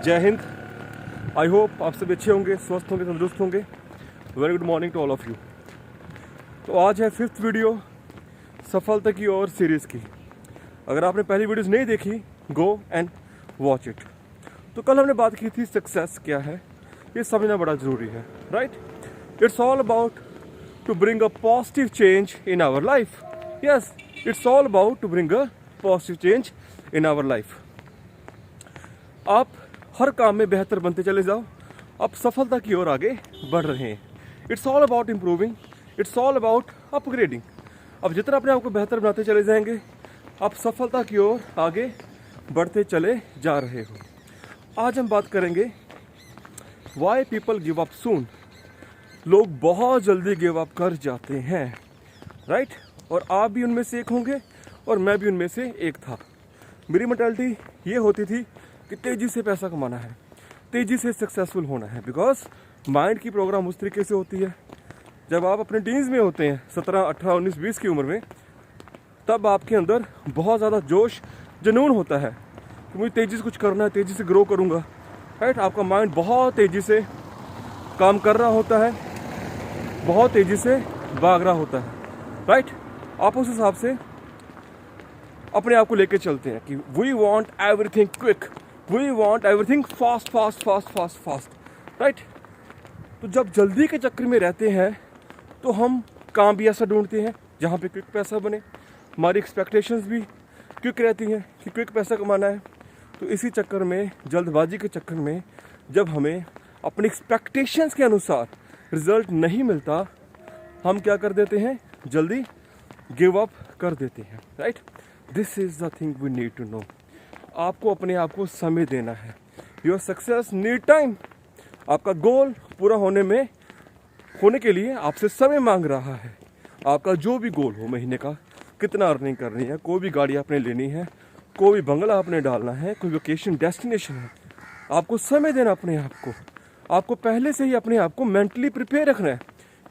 जय Hind. I hope आप सभी अच्छे होंगे, स्वस्थ होंगे, तंदुरुस्त होंगे। Very good morning to all of you. तो आज है 5th वीडियो सफलता की ओर सीरीज़ की। अगर आपने पहली वीडियोस नहीं देखी, गो एंड वॉच इट। तो कल हमने बात की थी सक्सेस क्या है, ये समझना बड़ा ज़रूरी है, right. It's all about to bring a positive change in our life. Yes, it's all about to bring a positive change in our life. आप हर काम में बेहतर बनते चले जाओ, आप सफलता की ओर आगे बढ़ रहे हैं। It's all about improving, it's all about upgrading. अब जितना अपने आप को बेहतर बनाते चले जाएंगे, आप सफलता की ओर आगे बढ़ते चले जा रहे हो। आज हम बात करेंगे वाई पीपल गिव अप सून। लोग बहुत जल्दी गिव अप कर जाते हैं, राइट। और आप भी उनमें से एक होंगे और मैं भी उनमें से एक था। मेरी मेंटालिटी ये होती थी कि तेज़ी से पैसा कमाना है, तेज़ी से सक्सेसफुल होना है। बिकॉज माइंड की प्रोग्राम उस तरीके से होती है। जब आप अपने टीन्स में होते हैं, 17, 18, 19, 20 की उम्र में, तब आपके अंदर बहुत ज़्यादा जोश, जुनून होता है कि मुझे तेज़ी से कुछ करना है, तेज़ी से ग्रो करूँगा, राइट। आपका माइंड बहुत तेज़ी से काम कर रहा होता है, बहुत तेज़ी से भाग रहा होता है, राइट। आप उस हिसाब से अपने आप को लेके चलते हैं कि we want everything quick, we want everything fast fast fast fast fast, right. तो जब जल्दी के चक्कर में रहते हैं तो हम काम भी ऐसा ढूंढते हैं जहाँ पे क्विक पैसा बने। हमारी एक्सपेक्टेशंस भी क्विक रहती हैं कि क्विक पैसा कमाना है। तो इसी चक्कर में, जल्दबाजी के चक्कर में, जब हमें अपनी एक्सपेक्टेशंस के अनुसार रिजल्ट नहीं मिलता, हम क्या कर देते हैं, जल्दी गिव अप कर देते हैं, right. This is the thing we need to know. आपको अपने आप को समय देना है। Your success need time. आपका गोल पूरा होने के लिए आपसे समय मांग रहा है। आपका जो भी गोल हो, महीने का कितना अर्निंग करनी है, कोई भी गाड़ी आपने लेनी है, कोई भी बंगला आपने डालना है, कोई वेकेशन डेस्टिनेशन है, आपको समय देना अपने आप को। आपको पहले से ही अपने आप को मेंटली प्रिपेयर रखना है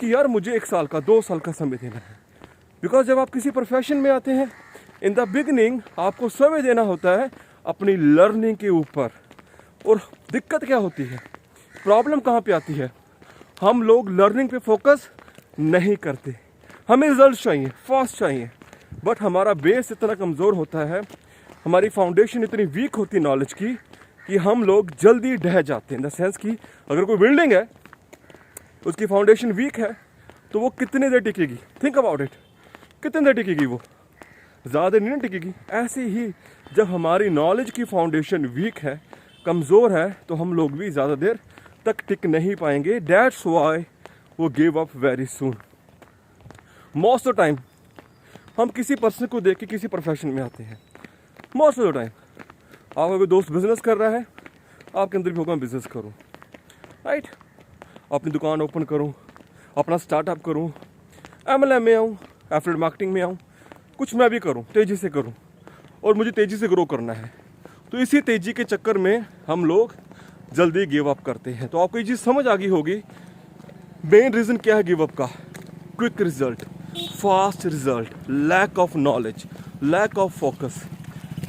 कि यार मुझे 1 साल का, 2 साल का समय देना है। बिकॉज जब आप किसी प्रोफेशन में आते हैं, इन द बिगनिंग आपको समय देना होता है अपनी लर्निंग के ऊपर। और दिक्कत क्या होती है, प्रॉब्लम कहाँ पे आती है, हम लोग लर्निंग पे फोकस नहीं करते। हमें रिजल्ट चाहिए, फास्ट चाहिए, बट हमारा बेस इतना कमज़ोर होता है, हमारी फाउंडेशन इतनी वीक होती है नॉलेज की, कि हम लोग जल्दी ढह जाते हैं। इन द सेंस कि अगर कोई बिल्डिंग है, उसकी फाउंडेशन वीक है, तो वो कितनी देर टिकेगी? थिंक अबाउट इट, कितनी देर टिकेगी? वो ज़्यादा नहीं टिकेगी। ऐसे ही जब हमारी नॉलेज की फाउंडेशन वीक है, कमज़ोर है, तो हम लोग भी ज़्यादा देर तक टिक नहीं पाएंगे। दैट्स वाई वो give up very soon. Most of time हम किसी पर्सन को देख के किसी प्रोफेशन में आते हैं। मोस्ट ऑफ द टाइम आपका कोई दोस्त बिजनेस कर रहा है, आपके अंदर भी होगा मैं बिजनेस करूँ, राइट। अपनी दुकान ओपन करूँ, अपना स्टार्टअप करूँ, MLM में आऊँ, एफिलिएट मार्केटिंग में आऊँ, कुछ मैं भी करूँ, तेज़ी से करूँ, और मुझे तेज़ी से ग्रो करना है। तो इसी तेज़ी के चक्कर में हम लोग जल्दी गिव अप करते हैं। तो आपको ये चीज़ समझ आ गई होगी, मेन रीज़न क्या है गिव अप का। Quick result, fast result, lack of knowledge, lack of focus.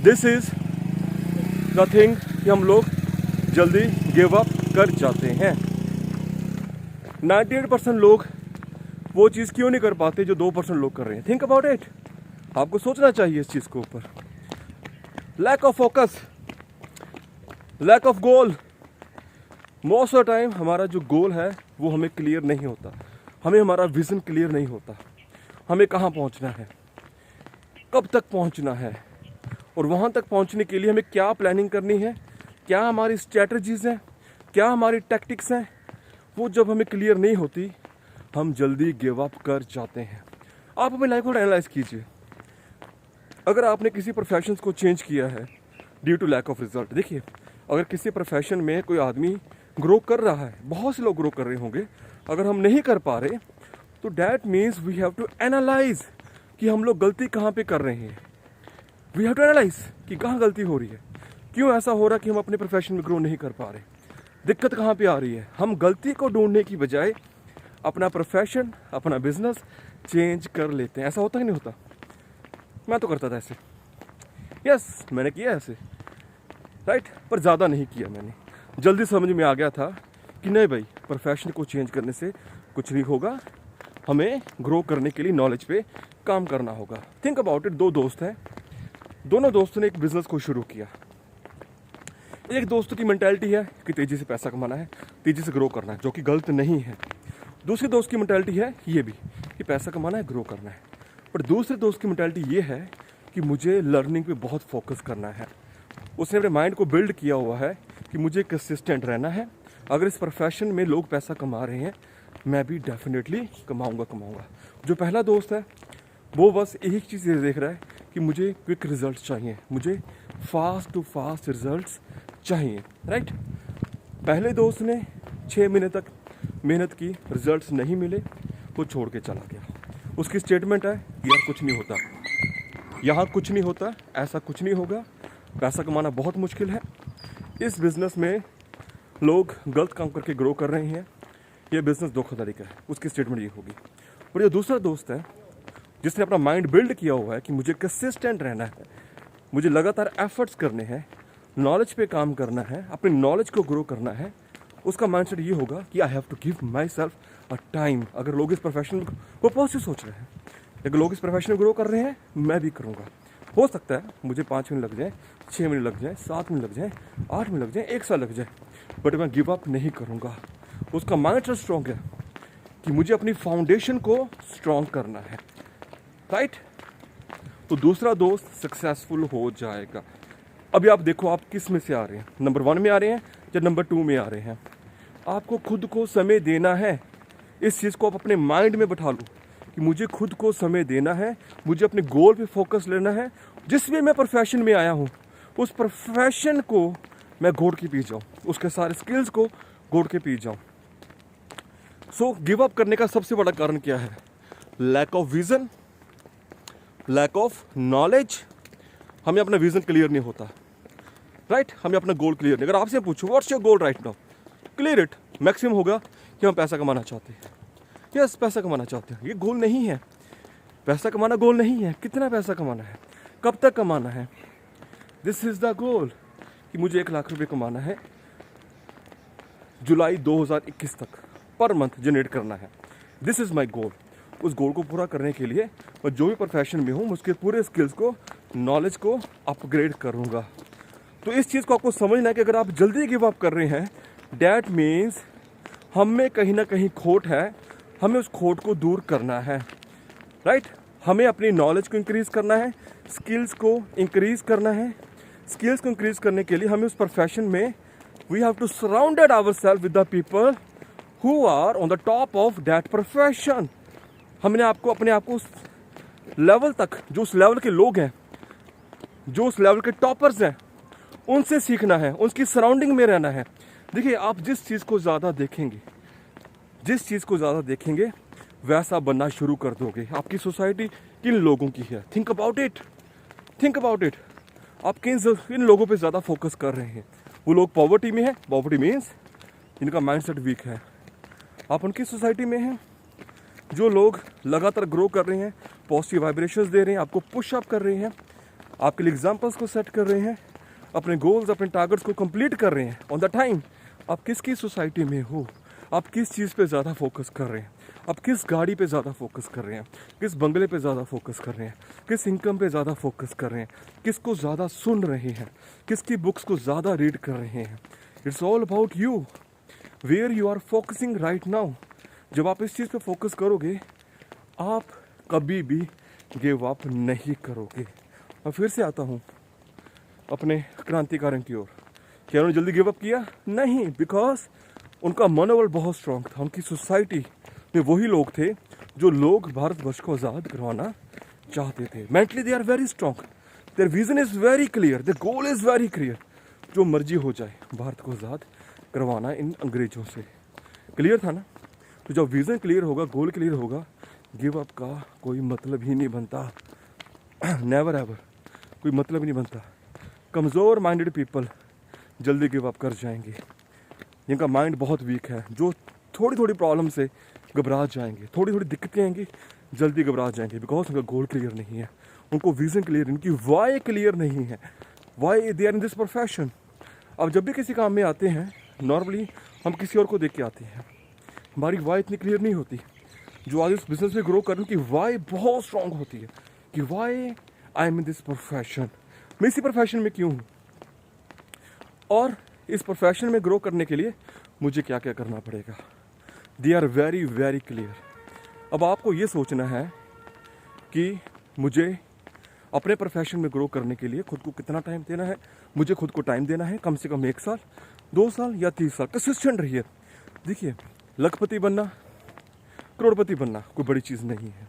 This is the thing कि हम लोग जल्दी गिव अप कर जाते हैं। 98% लोग वो चीज़ क्यों नहीं कर पाते जो 2% लोग कर रहे हैं? Think about it. आपको सोचना चाहिए इस चीज़ के ऊपर। Lack of focus, lack of goal. Most of time हमारा जो गोल है वो हमें क्लियर नहीं होता, हमें हमारा विज़न क्लियर नहीं होता, हमें कहाँ पहुँचना है, कब तक पहुँचना है, और वहाँ तक पहुँचने के लिए हमें क्या प्लानिंग करनी है, क्या हमारी स्ट्रैटेजीज़ हैं, क्या हमारी टैक्टिक्स हैं। वो जब हमें क्लियर नहीं होती, हम जल्दी गिव अप कर जाते हैं। आप अपनी लाइफ को एनालाइज कीजिए। अगर आपने किसी प्रोफेशन को चेंज किया है due to lack of result, देखिए अगर किसी प्रोफेशन में कोई आदमी ग्रो कर रहा है, बहुत से लोग ग्रो कर रहे होंगे, अगर हम नहीं कर पा रहे, तो that means we have to analyse कि हम लोग गलती कहाँ पे कर रहे हैं। वी हैव टू एनालाइज कि कहाँ गलती हो रही है, क्यों ऐसा हो रहा है कि हम अपने प्रोफेशन में ग्रो नहीं कर पा रहे, दिक्कत कहाँ पे आ रही है। हम गलती को ढूंढने की बजाय अपना प्रोफेशन, अपना बिजनेस चेंज कर लेते हैं। ऐसा होता ही नहीं होता? मैं तो करता था ऐसे, यस मैंने किया ऐसे, राइट, पर ज़्यादा नहीं किया मैंने। जल्दी समझ में आ गया था कि नहीं भाई, प्रोफेशन को चेंज करने से कुछ नहीं होगा, हमें ग्रो करने के लिए नॉलेज पे काम करना होगा। थिंक अबाउट इट, 2 दोस्त हैं, दोनों दोस्तों ने एक बिजनेस को शुरू किया। एक दोस्त की मेंटालिटी है कि तेज़ी से पैसा कमाना है, तेज़ी से ग्रो करना है, जो कि गलत नहीं है। दूसरे दोस्त की मेंटालिटी है ये भी कि पैसा कमाना है, ग्रो करना है। पर दूसरे दोस्त की मेंटालिटी ये है कि मुझे लर्निंग पे बहुत फोकस करना है। उसने अपने माइंड को बिल्ड किया हुआ है कि मुझे कंसिस्टेंट रहना है। अगर इस प्रोफेशन में लोग पैसा कमा रहे हैं, मैं भी डेफिनेटली कमाऊंगा। जो पहला दोस्त है वो बस एक चीज़ ये देख रहा है कि मुझे क्विक रिजल्ट चाहिए, मुझे फास्ट टू फास्ट रिजल्ट्स चाहिए, राइट। पहले दोस्त ने 6 महीने तक मेहनत की, रिजल्ट्स नहीं मिले, वो छोड़ के चला गया। उसकी स्टेटमेंट है यार कुछ नहीं होता, यहाँ कुछ नहीं होता, ऐसा कुछ नहीं होगा, पैसा कमाना बहुत मुश्किल है, इस बिज़नेस में लोग गलत काम करके ग्रो कर रहे हैं, ये बिज़नेस धोखाधड़ी का है। उसकी स्टेटमेंट ये होगी। और ये दूसरा दोस्त है जिसने अपना माइंड बिल्ड किया हुआ है कि मुझे कंसिस्टेंट रहना है, मुझे लगातार एफर्ट्स करने हैं, नॉलेज पे काम करना है, अपनी नॉलेज को ग्रो करना है। उसका माइंडसेट ये होगा कि I have to give my self a time. अगर लोग इस प्रोफेशन को पॉजिटिव सोच रहे हैं, अगर लोग इस प्रोफेशन में ग्रो कर रहे हैं, मैं भी करूँगा। हो सकता है मुझे 5 मिनट लग जाए, 6 मिनट लग जाए, 7 मिनट लग जाए, 8 मिनट लग जाए, 1 साल लग जाए, बट मैं गिव अप नहीं करूँगा। उसका माइंडसेट स्ट्रॉन्ग है कि मुझे अपनी फाउंडेशन को स्ट्रॉन्ग करना है, राइट। तो दूसरा दोस्त सक्सेसफुल हो जाएगा। अभी आप देखो आप किस में से आ रहे हैं, नंबर 1 में आ रहे हैं या नंबर 2 में आ रहे हैं। आपको खुद को समय देना है। इस चीज़ को आप अपने माइंड में बैठा लो कि मुझे खुद को समय देना है, मुझे अपने गोल पे फोकस लेना है। जिस भी मैं प्रोफेशन में आया हूँ, उस प्रोफेशन को मैं घोट के पी जाऊँ, उसके सारे स्किल्स को घोट के पी जाऊँ। सो गिव अप करने का सबसे बड़ा कारण क्या है? Lack of vision, lack of knowledge. हमें अपना विजन क्लियर नहीं होता, राइट। हमें अपना गोल क्लियर नहीं। अगर आपसे पूछो what's your goal right now, clear it. Maximum होगा कि हम पैसा कमाना चाहते हैं, यस पैसा कमाना चाहते हैं। ये गोल नहीं है, पैसा कमाना गोल नहीं है। कितना पैसा कमाना है, कब तक कमाना है, दिस इज द गोल कि मुझे 1 लाख रुपए कमाना है जुलाई 2021 तक पर मंथ जनरेट करना है। दिस इज माई गोल। उस गोल को पूरा करने के लिए मैं जो भी प्रोफेशन में हूँ उसके पूरे स्किल्स को, नॉलेज को अपग्रेड करूँगा। तो इस चीज़ को आपको समझना है कि अगर आप जल्दी गिव अप कर रहे हैं, डैट मीन्स हम में कहीं ना कहीं खोट है, हमें उस खोट को दूर करना है, राइट। हमें अपनी नॉलेज को इंक्रीज़ करना है, स्किल्स को इंक्रीज़ करना है। स्किल्स को इंक्रीज़ करने के लिए हमें उस प्रोफेशन में we have to surrounded ourself with the people who are on the top of that profession. हमने आपको अपने आप को उस लेवल तक, जो उस लेवल के लोग हैं, जो उस लेवल के टॉपर्स हैं, उनसे सीखना है, उनकी सराउंडिंग में रहना है। देखिए आप जिस चीज़ को ज़्यादा देखेंगे वैसा बनना शुरू कर दोगे। आपकी सोसाइटी किन लोगों की है, थिंक अबाउट इट। आप किन लोगों पे ज़्यादा फोकस कर रहे हैं? वो लोग पॉवर्टी में है, पॉवर्टी मीन्स इनका माइंडसेट वीक है। आप उनकी सोसाइटी में हैं जो लोग लगातार ग्रो कर रहे हैं, पॉजिटिव वाइब्रेशंस दे रहे हैं, आपको पुश अप कर रहे हैं, आपके लिए एग्जाम्पल्स को सेट कर रहे हैं, अपने गोल्स, अपने टारगेट्स को कंप्लीट कर रहे हैं ऑन द टाइम। आप किसकी सोसाइटी में हो, आप किस चीज़ पे ज़्यादा फोकस कर रहे हैं, आप किस गाड़ी पे ज़्यादा फोकस कर रहे हैं, किस बंगले पे ज़्यादा फोकस कर रहे हैं, किस इनकम पे ज़्यादा फोकस कर रहे हैं, किसको ज़्यादा सुन रहे हैं, किसकी बुक्स को ज़्यादा रीड कर रहे हैं। It's all about you, where you are focusing right now. जब आप इस चीज़ पे फोकस करोगे, आप कभी भी गिव अप नहीं करोगे। मैं फिर से आता हूँ अपने क्रांतिकारियों की ओर। क्या उन्होंने जल्दी गिव अप किया? नहीं, बिकॉज उनका मनोबल बहुत स्ट्रांग था। उनकी सोसाइटी में वही लोग थे जो लोग भारतवर्ष को आज़ाद करवाना चाहते थे। Mentally they are very strong, their vision is very clear, their goal is very clear. जो मर्जी हो जाए, भारत को आज़ाद करवाना इन अंग्रेजों से। क्लियर था ना? तो जब विजन क्लियर होगा, गोल क्लियर होगा, गिव अप का कोई मतलब ही नहीं बनता। नेवर एवर, कोई मतलब ही नहीं बनता। कमज़ोर माइंडेड पीपल जल्दी गिव अप कर जाएंगे, जिनका माइंड बहुत वीक है, जो थोड़ी थोड़ी प्रॉब्लम से घबरा जाएंगे, थोड़ी थोड़ी दिक्कतें आएंगी, जल्दी घबरा जाएंगे, बिकॉज उनका गोल क्लियर नहीं है, उनको विजन क्लियर, उनकी वाई क्लियर नहीं है, why they are in this profession. अब जब भी किसी काम में आते हैं नॉर्मली हम किसी और को देख के आते हैं, हमारी वाई इतनी क्लियर नहीं होती। जो आज इस बिजनेस में ग्रो कर रहे हैं कि वाई बहुत स्ट्रांग होती है कि why I am in this profession, मैं इसी प्रोफेशन में क्यों हूँ, और इस प्रोफेशन में ग्रो करने के लिए मुझे क्या क्या करना पड़ेगा। They are very very clear. अब आपको ये सोचना है कि मुझे अपने प्रोफेशन में ग्रो करने के लिए खुद को कितना टाइम देना है। मुझे खुद को टाइम देना है कम से कम 1 साल, 2 साल या 30 साल। कंसिस्टेंट रहिए। देखिए, लखपति बनना, करोड़पति बनना कोई बड़ी चीज़ नहीं है,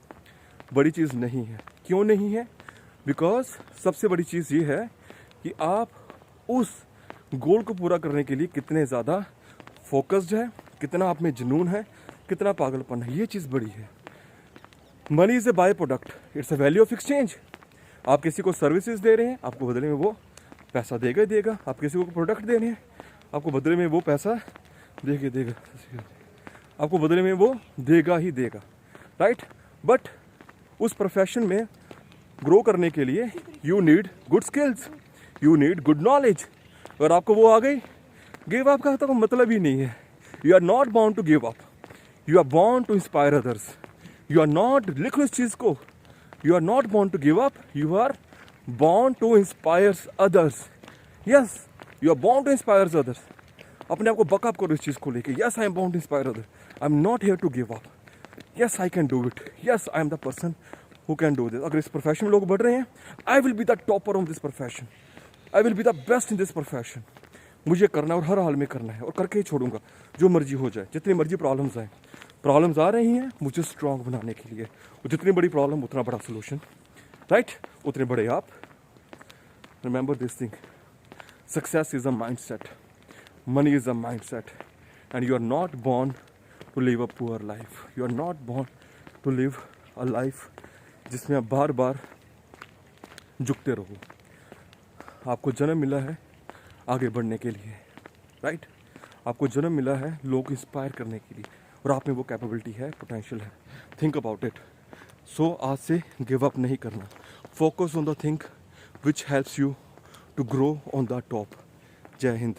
बड़ी चीज़ नहीं है। क्यों नहीं है? बिकॉज सबसे बड़ी चीज़ ये है कि आप उस गोल को पूरा करने के लिए कितने ज़्यादा फोकस्ड है, कितना आप में जुनून है, कितना पागलपन है, ये चीज़ बड़ी है। Money is a by product, it's a value of exchange. आप किसी को सर्विसेज दे रहे हैं, आपको बदले में वो पैसा देगा ही देगा। आप किसी को प्रोडक्ट दे रहे हैं, आपको बदले में वो पैसा देगा देगा, आपको बदले में वो देगा ही देगा, राइट। बट उस प्रोफेशन में ग्रो करने के लिए you need good skills, you need good knowledge. अगर आपको वो आ गई, गिव अप का तो मतलब ही नहीं है। You are not born to give up, you are born to inspire others. You are not, लिखो इस चीज़ को, you are not born to give up, you are born to inspire others. Yes, you are born to inspire others. अपने आप को buck up करो इस चीज़ को लेके। Yes, I am born to inspire other, I am not here to give up. Yes, I can do it. Yes, I am the person who can do this. अगर इस प्रोफेशन में लोग बढ़ रहे हैं, I will be the topper of this profession, I will be the best in this profession. मुझे करना है और हर हाल में करना है, और करके ही छोड़ूंगा, जो मर्जी हो जाए, जितनी मर्जी प्रॉब्लम्स आए। प्रॉब्लम्स आ रही हैं मुझे स्ट्रांग बनाने के लिए, और जितनी बड़ी प्रॉब्लम उतना बड़ा सोल्यूशन, राइट, उतने बड़े आप। Remember this thing, success is a mind set, money is a mind set, and you are not born to live a poor life, you are not born to live a life जिसमें आप बार बार झुकते रहो। आपको जन्म मिला है आगे बढ़ने के लिए, राइट। आपको जन्म मिला है लोग इंस्पायर करने के लिए, और आप में वो कैपेबिलिटी है, पोटेंशियल है। Think about it. सो आज से गिव अप नहीं करना। Focus on the thing which helps you to grow on the top. जय हिंद।